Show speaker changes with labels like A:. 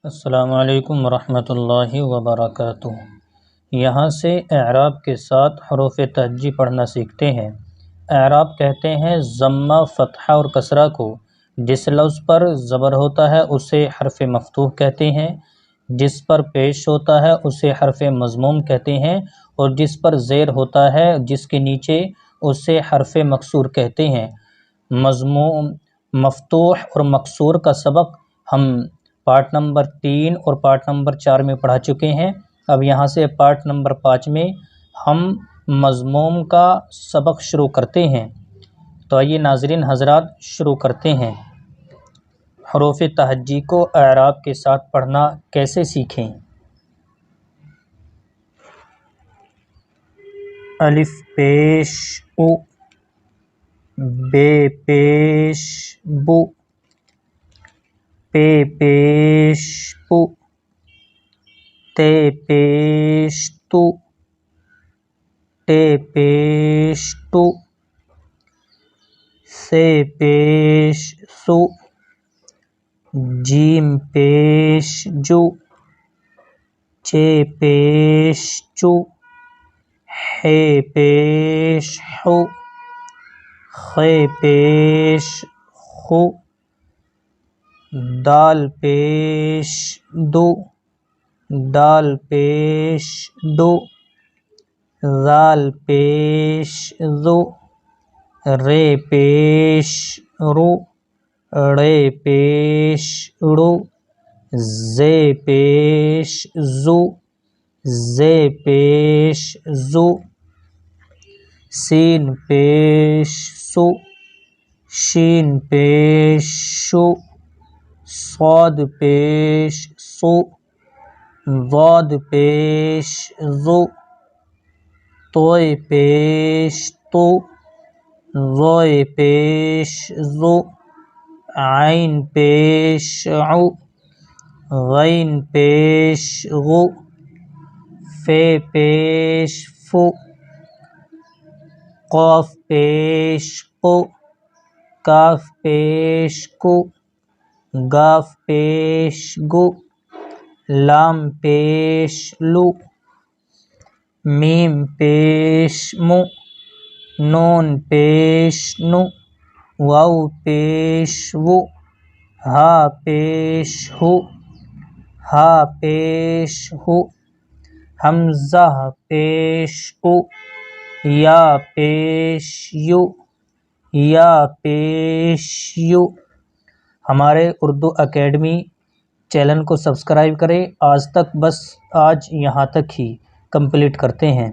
A: السلام علیکم ورحمۃ اللہ وبرکاتہ۔ یہاں سے اعراب کے ساتھ حروف تہجی پڑھنا سیکھتے ہیں۔ اعراب کہتے ہیں ضمہ، فتحہ اور کسرہ کو جس لفظ پر زبر ہوتا ہے اسے حرف مفتوح کہتے ہیں، جس پر پیش ہوتا ہے اسے حرف مضموم کہتے ہیں، اور جس پر زیر ہوتا ہے جس کے نیچے اسے حرف مکسور کہتے ہیں۔ مضموم، مفتوح اور مکسور کا سبق ہم پارٹ نمبر 3 اور پارٹ نمبر 4 میں پڑھا چکے ہیں۔ اب یہاں سے پارٹ نمبر 5 میں ہم مضموم کا سبق شروع کرتے ہیں۔ تو آئیے ناظرین حضرات شروع کرتے ہیں۔ حروف تہجی کو اعراب کے ساتھ پڑھنا کیسے سیکھیں؟ الف پیش او، بے پیش بو، پے پیش پو، تے پیش تو، ٹے پیش ٹو، سے پیش سو، جیم پیش جو، چے پیش چو، ہے پیش ہو، خے پیش خو، دال پیش دو، دال پیش دو، ذال پیش ذو، رے پیش رو، ڑے پیش ڑو، زے پیش زو، زے پیش زو، سین پیش سو، شین پیش شو، صاد پیش سو، ضاد پیش ذو، طوئے پیش تو، ظوئے پیش ذو، عین پیش عو، غین پیش غو، فے پیش فو، قاف پیش قو، کاف پیش کو، گاف پیش گو، لام پیش لو، میم پیش مو، نون پیش نو، واو پیش وو، ہا پیش ہو، ہا پیش ہو، حمزہ پیش او، یا پیش یو، یا پیش یو۔ ہمارے اردو اکیڈمی چینل کو سبسکرائب کریں۔ آج تک بس آج یہاں تک ہی کمپلیٹ کرتے ہیں۔